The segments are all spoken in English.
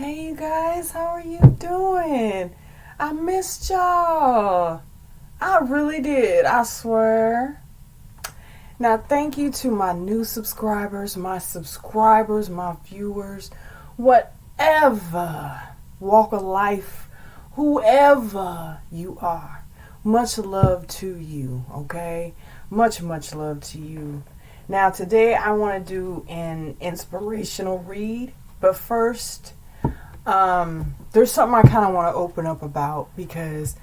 Hey you guys, how are you doing? I missed y'all. I really did, I swear. Now, thank you to my new subscribers, my viewers, whatever walk of life, whoever you are. Much love to you, okay? Much love to you. Now, today I want to do an inspirational read, but first, there's something I kind of want to open up about because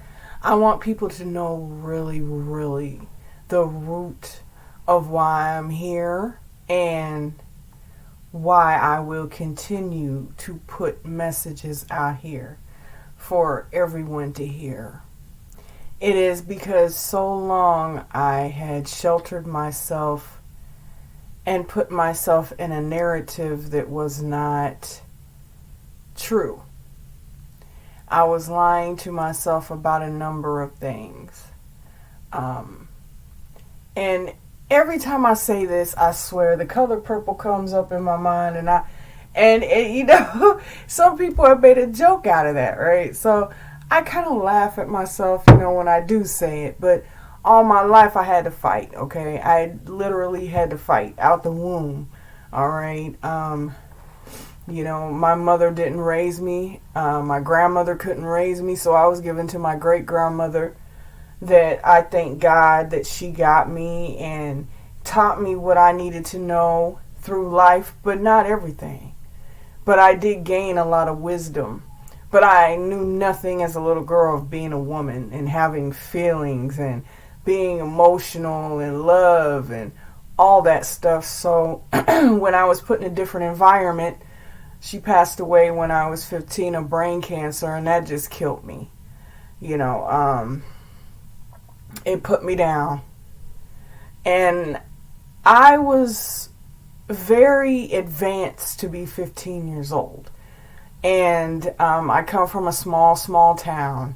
I want people to know really the root of why I'm here and why I will continue to put messages out here for everyone to hear. It is because so long I had sheltered myself and put myself in a narrative that was not true. I was lying to myself about a number of things. And every time I say this, I swear the color purple comes up in my mind, some people have made a joke out of that, right? So I kind of laugh at myself, when I do say it, but all my life I had to fight, okay? I literally had to fight out the womb, all right? My mother didn't raise me. My grandmother couldn't raise me, so I was given to my great-grandmother that I thank God that she got me and taught me what I needed to know through life, but not everything. But I did gain a lot of wisdom. But I knew nothing as a little girl of being a woman and having feelings and being emotional and love and all that stuff. So when I was put in a different environment, she passed away when I was 15 of brain cancer, and that just killed me. It put me down. And I was very advanced to be 15 years old. And I come from a small town.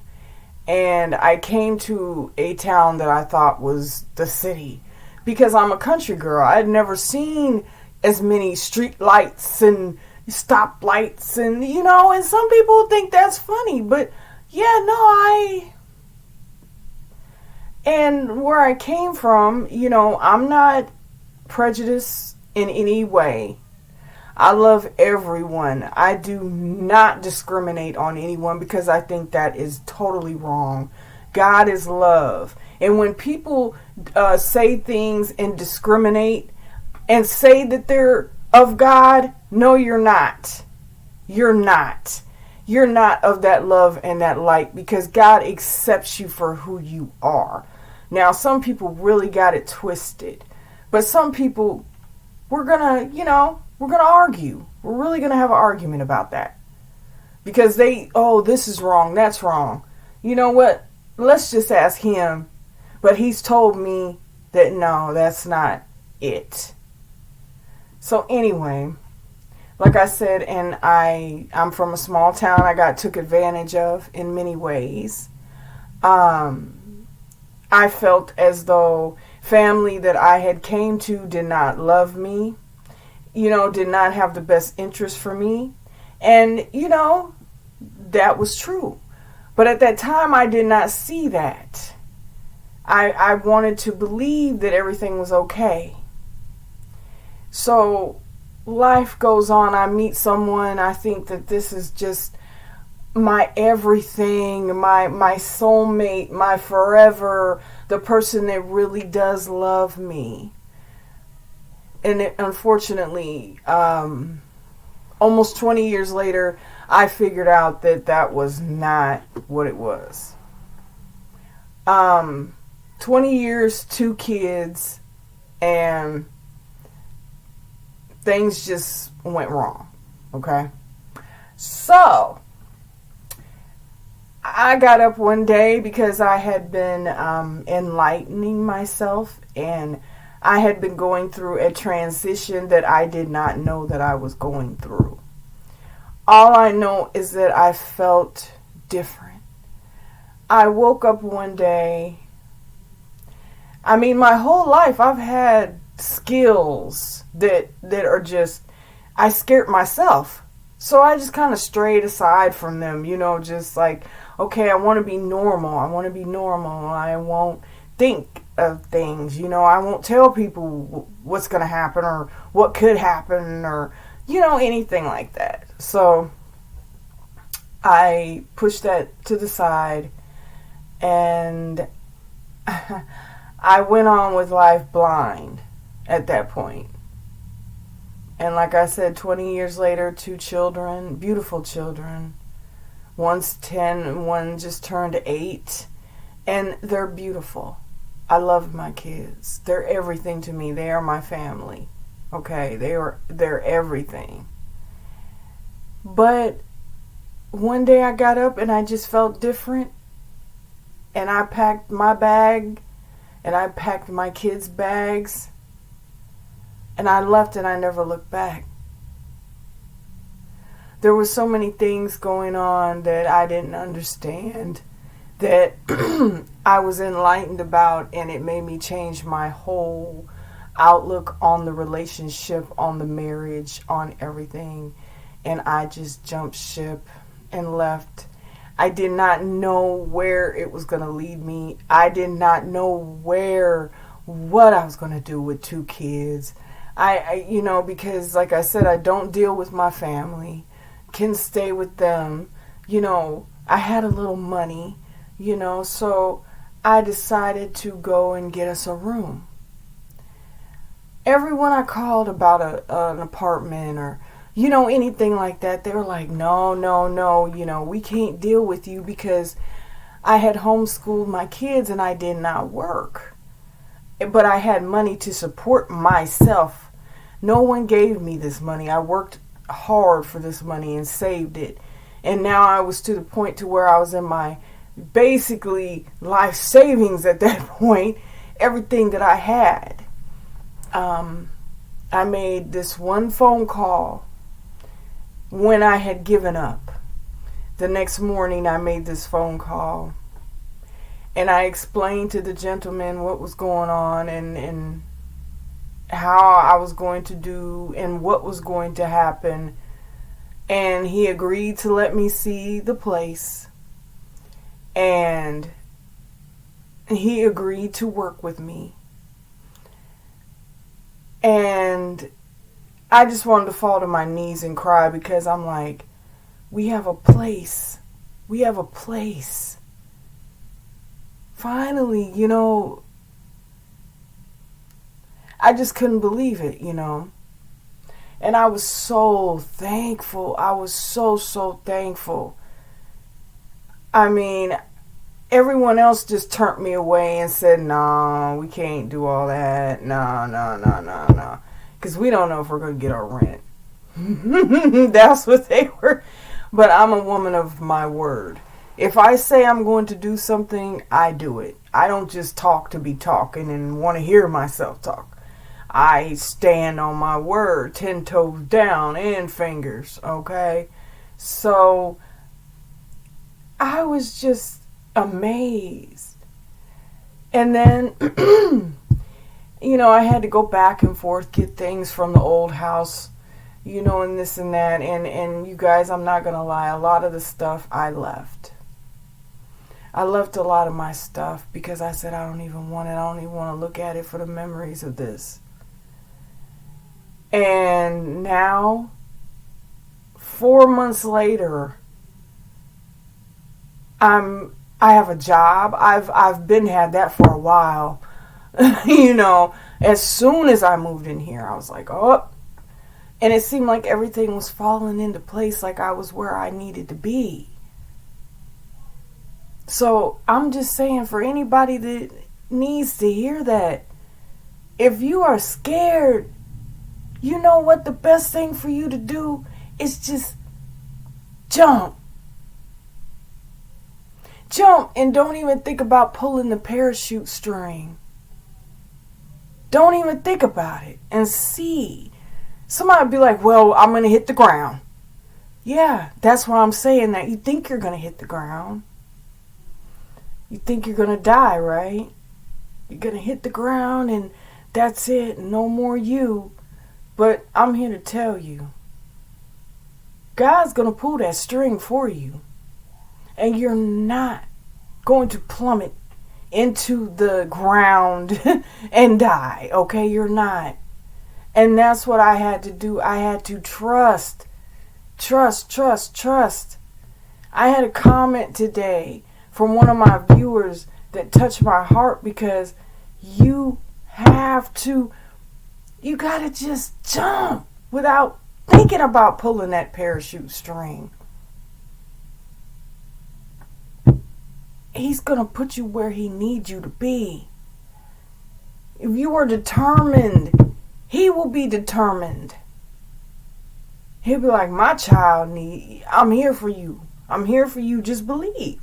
And I came to a town that I thought was the city because I'm a country girl. I'd never seen as many street lights and stoplights and some people think that's funny, but and where I came from, I'm not prejudiced in any way. I love everyone. I do not discriminate on anyone because I think that is totally wrong. God is love. And when people say things and discriminate and say that they're of God, no, you're not. You're not. You're not of that love and that light because God accepts you for who you are. Now, some people really got it twisted. But some people, we're going to argue. We're really going to have an argument about that. Because this is wrong, that's wrong. You know what? Let's just ask him. But he's told me that no, that's not it. So anyway, like I said, and I'm from a small town. I got took advantage of in many ways. I felt as though family that I had came to did not love me, did not have the best interest for me. And, that was true. But at that time, I did not see that. I wanted to believe that everything was okay. So life goes on. I meet someone. I think that this is just my everything, my soulmate, my forever, the person that really does love me. And unfortunately, almost 20 years later, I figured out that was not what it was. 20 years, 2 kids, and things just went wrong. Okay? So, I got up one day because I had been enlightening myself, and I had been going through a transition that I did not know that I was going through. All I know is that I felt different. I woke up one day. My whole life I've had skills that are just, I scared myself. So I just kind of strayed aside from them, just like, okay, I want to be normal. I want to be normal. I won't think of things, I won't tell people what's going to happen or what could happen or, anything like that. So I pushed that to the side and I went on with life blind at that point. And like I said, 20 years later, 2 children, beautiful children. One's 10 and one just turned 8. And they're beautiful. I love my kids. They're everything to me. They are my family. Okay, they're everything. But one day I got up and I just felt different. And I packed my bag and I packed my kids' bags. And I left and I never looked back. There were so many things going on that I didn't understand, that I was enlightened about, and it made me change my whole outlook on the relationship, on the marriage, on everything. And I just jumped ship and left. I did not know where it was going to lead me. I did not know what I was going to do with 2 kids. I because like I said, I don't deal with my family, can stay with them. I had a little money, so I decided to go and get us a room. Everyone I called about an apartment or, anything like that, they were like, no, we can't deal with you, because I had homeschooled my kids and I did not work. But I had money to support myself. No one gave me this money. I worked hard for this money and saved it. And now I was to the point to where I was in my basically life savings at that point. Everything that I had. I made this one phone call when I had given up. The next morning I made this phone call. And I explained to the gentleman what was going on and how I was going to do and what was going to happen. And he agreed to let me see the place. And he agreed to work with me. And I just wanted to fall to my knees and cry, because I'm like, we have a place. We have a place. Finally, I just couldn't believe it, And I was so thankful. I was so thankful. I mean, everyone else just turned me away and said, no, we can't do all that. No. Because we don't know if we're going to get our rent. That's what they were. But I'm a woman of my word. If I say I'm going to do something, I do it. I don't just talk to be talking and want to hear myself talk. I stand on my word, 10 toes down and fingers, okay? So I was just amazed. And then, I had to go back and forth, get things from the old house, and this and that. And you guys, I'm not going to lie, a lot of the stuff I left. I left a lot of my stuff because I said, I don't even want it. I don't even want to look at it for the memories of this. And now, 4 months later, I have a job. I've had that for a while. As soon as I moved in here, I was like, oh. And it seemed like everything was falling into place, like I was where I needed to be. So I'm just saying, for anybody that needs to hear that, if you are scared, you know what the best thing for you to do is just jump. Jump, and don't even think about pulling the parachute string. Don't even think about it and see. Somebody be like, well, I'm going to hit the ground. Yeah, that's why I'm saying that. You think you're going to hit the ground. You think you're going to die, right? You're going to hit the ground and that's it. No more you. But I'm here to tell you, God's going to pull that string for you. And you're not going to plummet into the ground and die. Okay, you're not. And that's what I had to do. I had to trust. I had a comment today from one of my viewers that touched my heart, because you gotta just jump without thinking about pulling that parachute string. He's gonna put you where he needs you to be. If you are determined, he will be determined. He'll be like, my child, I'm here for you. I'm here for you. Just believe.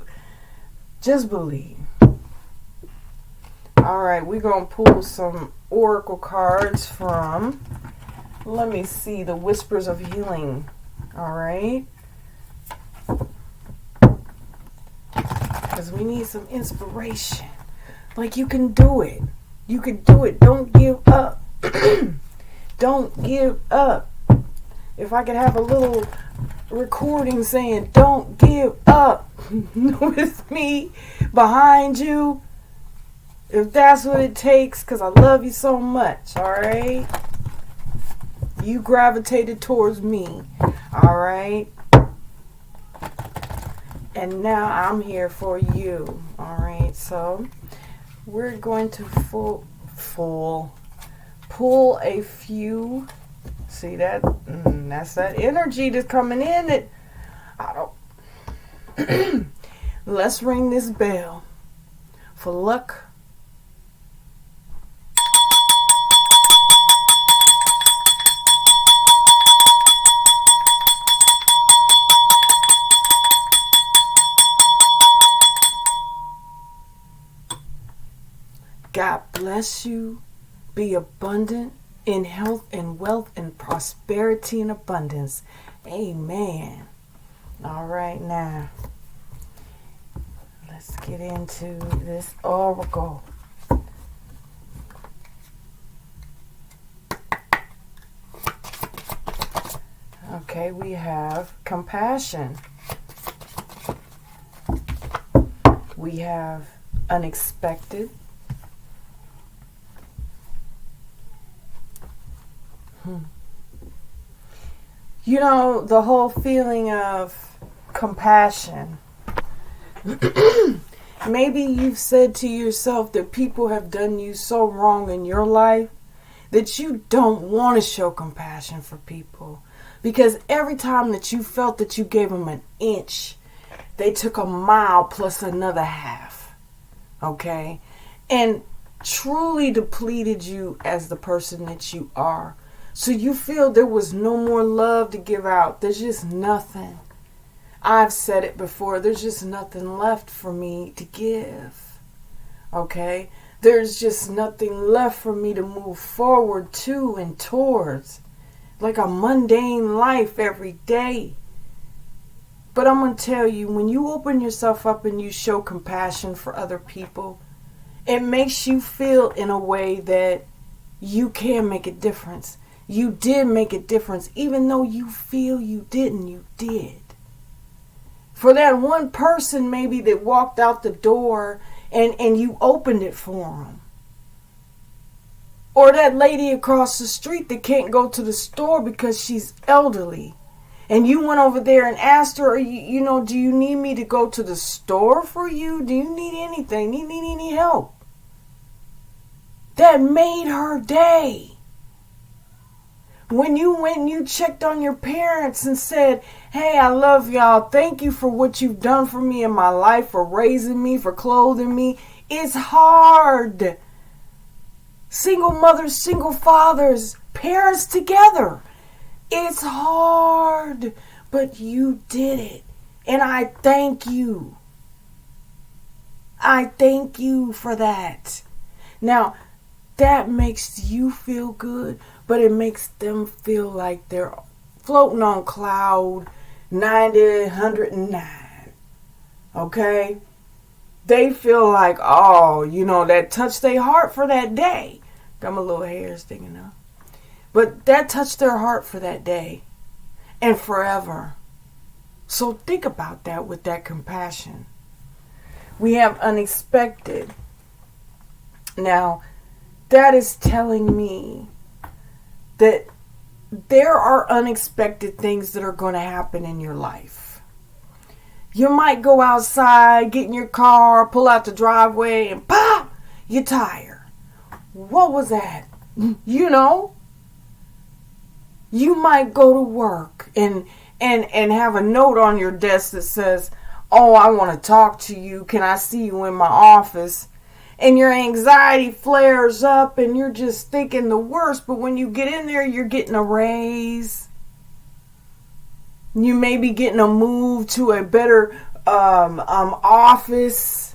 Just believe. All right, we're going to pull some oracle cards from, let me see, the Whispers of Healing. All right. Because we need some inspiration. Like, you can do it. You can do it. Don't give up. Don't give up. If I could have a little recording saying, don't give up with me behind you. If that's what it takes, because I love you so much, all right? You gravitated towards me, all right? And now I'm here for you, all right? So we're going to pull a few. See that? That's that energy that's coming in. That I don't. Let's ring this bell for luck. God bless you. Be abundant in health and wealth and prosperity and abundance. Amen. All right, now let's get into this oracle. Okay, we have compassion. We have unexpected. You know, the whole feeling of compassion. Maybe you've said to yourself that people have done you so wrong in your life that you don't want to show compassion for people. Because every time that you felt that you gave them an inch, they took a mile plus another half. Okay? And truly depleted you as the person that you are. So you feel there was no more love to give out. There's just nothing. I've said it before. There's just nothing left for me to give. Okay? There's just nothing left for me to move forward to and towards. Like a mundane life every day. But I'm going to tell you, when you open yourself up and you show compassion for other people, it makes you feel in a way that you can make a difference. You did make a difference. Even though you feel you didn't, you did. For that one person maybe that walked out the door and you opened it for them. Or that lady across the street that can't go to the store because she's elderly. And you went over there and asked her, you know, do you need me to go to the store for you? Do you need anything? Do you need any help? That made her day. When you went and you checked on your parents and said, hey, I love y'all. Thank you for what you've done for me in my life, for raising me, for clothing me. It's hard. Single mothers, single fathers, parents together. It's hard. But you did it. And I thank you. I thank you for that. Now, that makes you feel good. But it makes them feel like they're floating on cloud 90, 109. Okay? They feel like, oh, you know, that touched their heart for that day. Got my little hair sticking up. But that touched their heart for that day. And forever. So think about that with that compassion. We have unexpected. Now, that is telling me that there are unexpected things that are going to happen in your life. You might go outside, get in your car, pull out the driveway, and pop, your tire. What was that? You know? You might go to work and have a note on your desk that says, oh, I want to talk to you. Can I see you in my office? And your anxiety flares up and you're just thinking the worst. But when you get in there, you're getting a raise. You may be getting a move to a better office.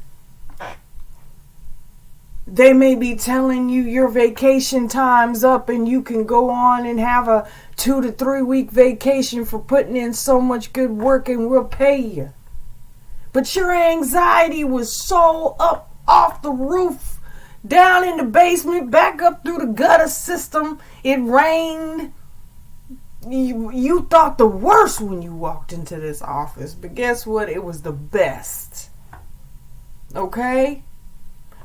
They may be telling you your vacation time's up and you can go on and have a 2 to 3 week vacation for putting in so much good work and we'll pay you. But your anxiety was so up off the roof, down in the basement, back up through the gutter system. It rained. You thought the worst when you walked into this office. But guess what? It was the best. Okay?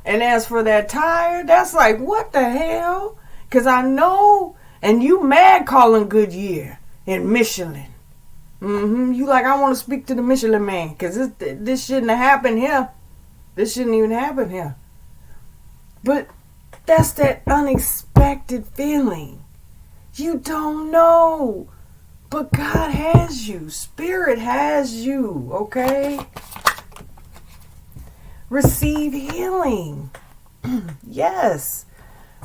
And as for that tire, that's like, what the hell? Because I know, and you mad calling Goodyear and Michelin. You like, I want to speak to the Michelin man because this shouldn't have happened here. This shouldn't even happen here. But that's that unexpected feeling. You don't know. But God has you. Spirit has you. Okay? Receive healing. Yes.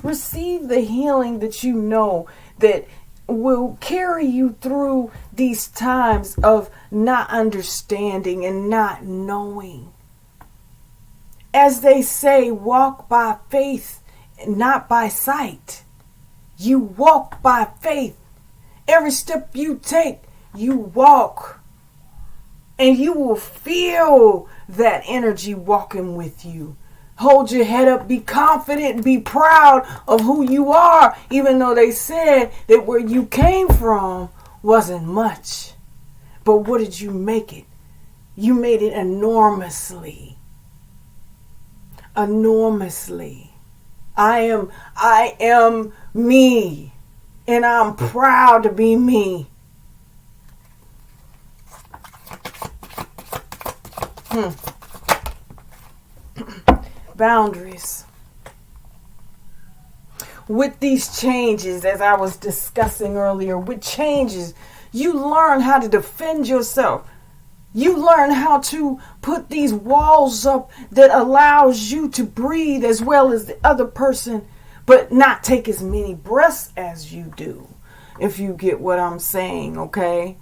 Receive the healing that you know that will carry you through these times of not understanding and not knowing. As they say, walk by faith, not by sight. You walk by faith. Every step you take, you walk. And you will feel that energy walking with you. Hold your head up, be confident, be proud of who you are, even though they said that where you came from wasn't much. But what did you make it? You made it enormously. Enormously. I am me, and I'm proud to be me. Boundaries. With these changes, as I was discussing earlier, with changes, you learn how to defend yourself. You learn how to put these walls up that allows you to breathe as well as the other person, but not take as many breaths as you do, if you get what I'm saying, okay?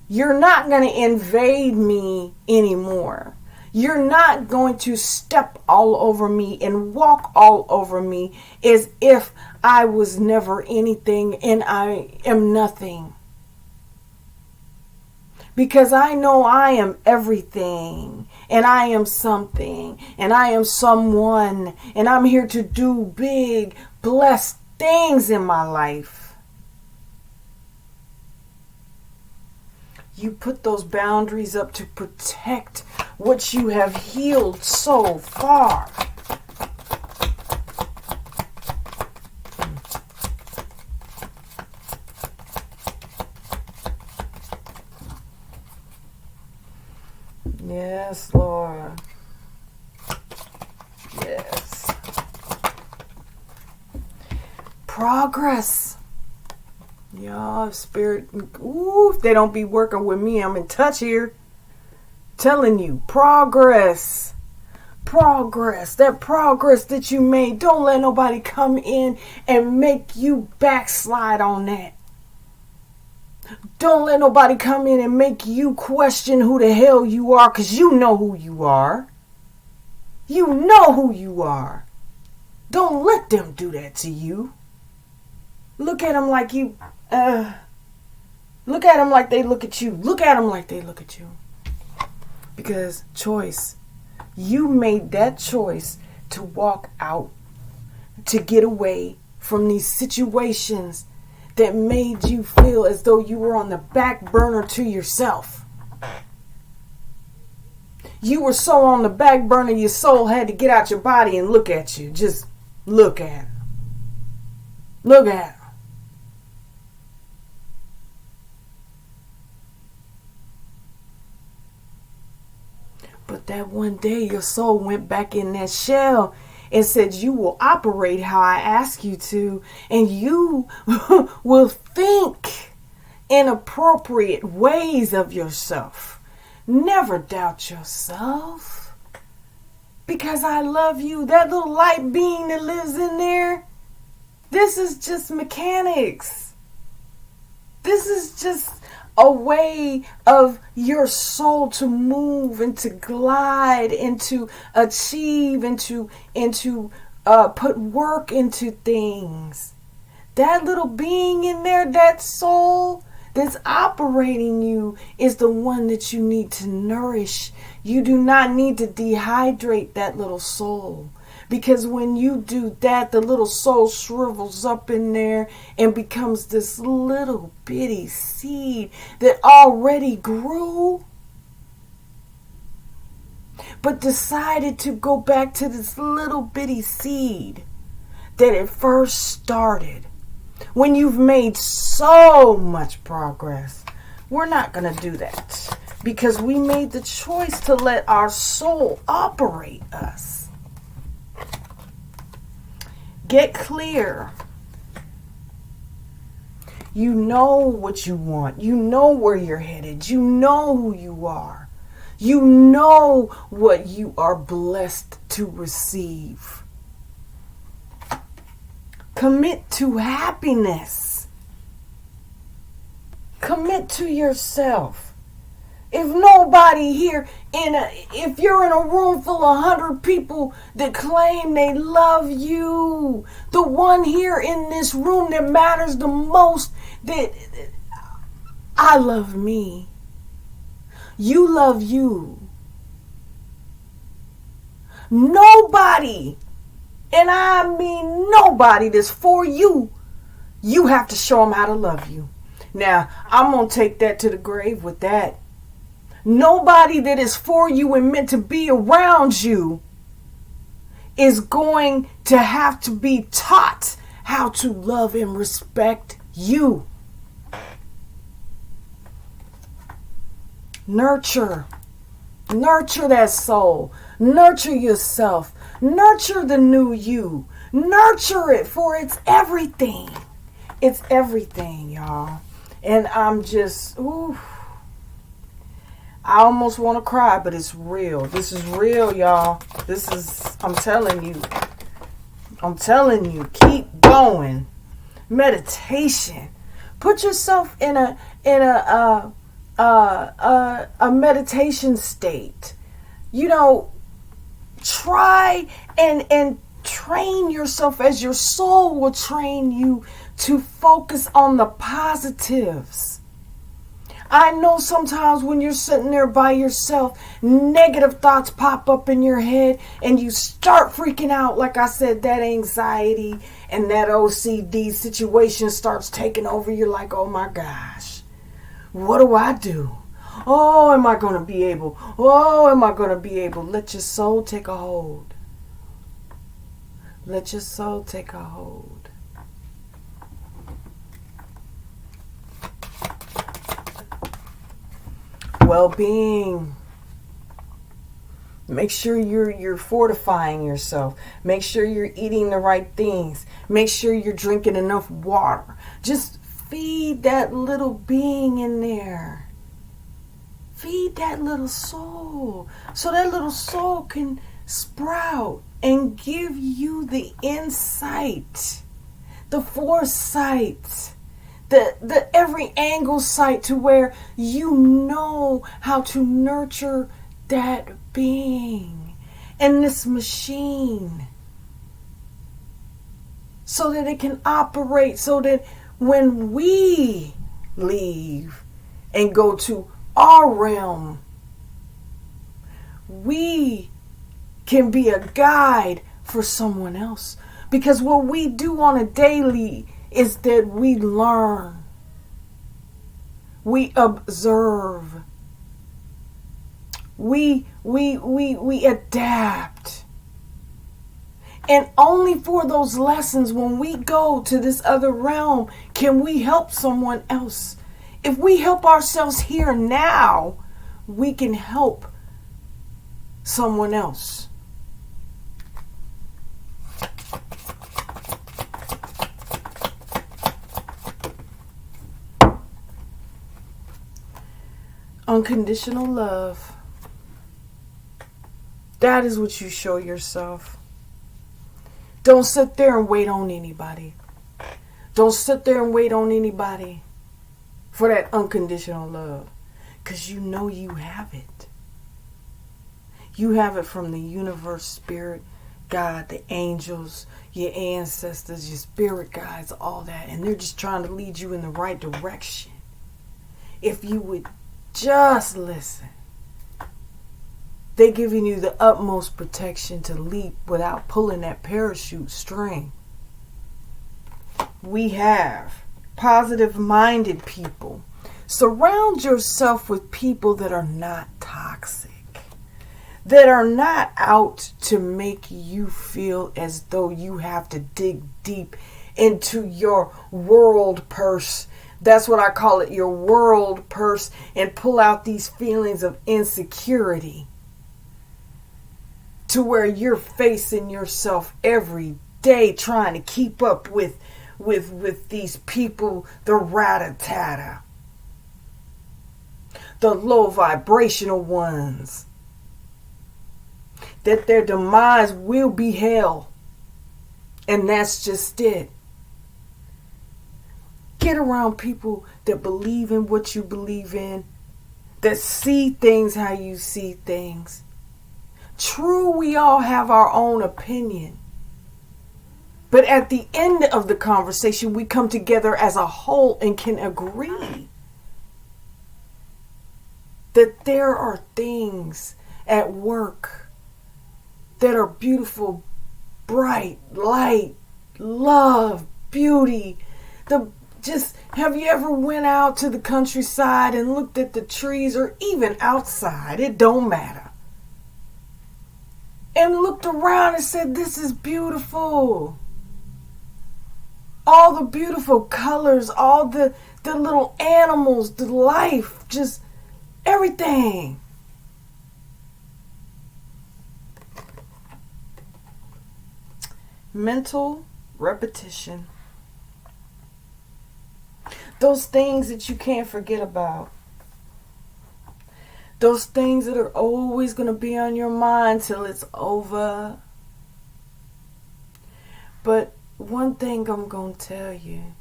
You're not going to invade me anymore. You're not going to step all over me and walk all over me as if I was never anything and I am nothing. Because I know I am everything and I am something and I am someone and I'm here to do big, blessed things in my life. You put those boundaries up to protect what you have healed so far. Yes, Lord. Yes. Progress. Y'all, Spirit. Ooh, if they don't be working with me, I'm in touch here. Telling you, progress. Progress. That progress that you made. Don't let nobody come in and make you backslide on that. Don't let nobody come in and make you question who the hell you are, because you know who you are. You know who you are. Don't let them do that to you. Look at them like you... look at them like they look at you. Look at them like they look at you. Because choice. You made that choice to walk out. To get away from these situations that made you feel as though you were on the back burner to yourself. You were so on the back burner, your soul had to get out your body and look at you. Just look at her. Look at her. But that one day your soul went back in that shell and said, you will operate how I ask you to, and you will think in appropriate ways of yourself. Never doubt yourself, because I love you. That little light being that lives in there, this is just mechanics. This is just a way of your soul to move and to glide and to achieve and to put work into things. That little being in there, that soul that's operating you, is the one that you need to nourish. You do not need to dehydrate that little soul. Because when you do that, the little soul shrivels up in there and becomes this little bitty seed that already grew, but decided to go back to this little bitty seed that it first started. When you've made so much progress, we're not going to do that, because we made the choice to let our soul operate us. Get clear. You know what you want. You know where you're headed. You know who you are. You know what you are blessed to receive. Commit to happiness. Commit to yourself. If nobody here if you're in a room full of 100 people that claim they love you, the one here in this room that matters the most, that I love me. You love you. Nobody, and I mean nobody that's for you, you have to show them how to love you. Now, I'm going to take that to the grave with that. Nobody that is for you and meant to be around you is going to have to be taught how to love and respect you. Nurture. Nurture that soul. Nurture yourself. Nurture the new you. Nurture it, for it's everything. It's everything, y'all. And I'm just, I almost want to cry, but it's real. This is real, y'all. I'm telling you, keep going. Meditation. Put yourself in a meditation state. Try and train yourself as your soul will train you to focus on the positives. I know sometimes when you're sitting there by yourself, negative thoughts pop up in your head and you start freaking out. Like I said, that anxiety and that OCD situation starts taking over. You're like, oh my gosh, what do I do? Oh, am I going to be able? Let your soul take a hold. Let your soul take a hold. Well-being. Make sure you're fortifying yourself. Make sure you're eating the right things. Make sure you're drinking enough water. Just feed that little being in there. Feed that little soul, so that little soul can sprout and give you the insight, the foresight, the every angle sight, to where you know how to nurture that being and this machine, so that it can operate, so that when we leave and go to our realm, we can be a guide for someone else. Because what we do on a daily is that we learn, we observe, we adapt. And only for those lessons, when we go to this other realm, can we help someone else. If we help ourselves here now, we can help someone else. Unconditional love. That is what you show yourself. Don't sit there and wait on anybody. Don't sit there and wait on anybody for that unconditional love. Because you know you have it. You have it from the universe, spirit, God, the angels, your ancestors, your spirit guides, all that. And they're just trying to lead you in the right direction. If you would just listen. They're giving you the utmost protection to leap without pulling that parachute string. We have positive-minded people. Surround yourself with people that are not toxic, that are not out to make you feel as though you have to dig deep into your world purse. That's what I call it, your world purse, and pull out these feelings of insecurity to where you're facing yourself every day trying to keep up with these people, the rat-a-tat-ta, the low vibrational ones, that their demise will be hell. And that's just it. Get around people that believe in what you believe in, that see things how you see things. True, we all have our own opinion. But at the end of the conversation, we come together as a whole and can agree that there are things at work that are beautiful, bright, light, love, beauty. Have you ever went out to the countryside and looked at the trees, or even outside, it don't matter, and looked around and said, this is beautiful. All the beautiful colors, all the little animals, the life, just everything. Mental repetition. Those things that you can't forget about. Those things that are always going to be on your mind till it's over. But one thing I'm going to tell you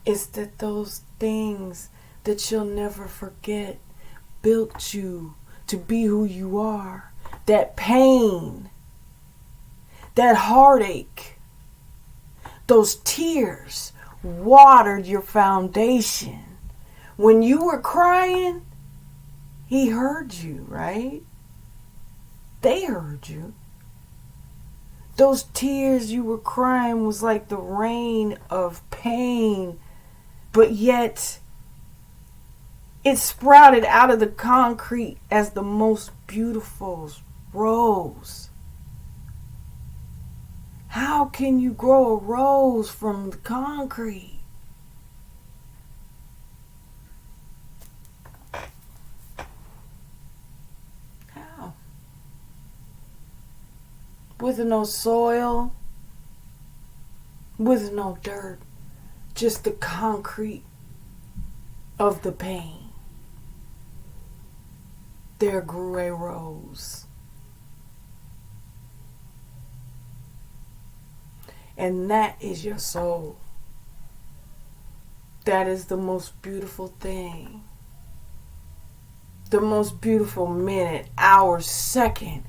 is that those things that you'll never forget built you to be who you are. That pain, that heartache, those tears watered your foundation. When you were crying, he heard you, right? They heard you. Those tears you were crying was like the rain of pain, but yet it sprouted out of the concrete as the most beautiful rose. How can you grow a rose from the concrete? How? With no soil, with no dirt, just the concrete of the pain. There grew a rose. And that is your soul. That is the most beautiful thing. The most beautiful minute, hour, second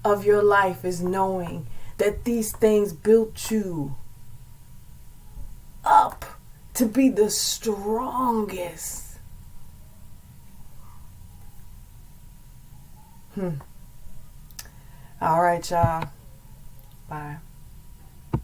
of your life is knowing that these things built you up to be the strongest. All right, y'all. Bye.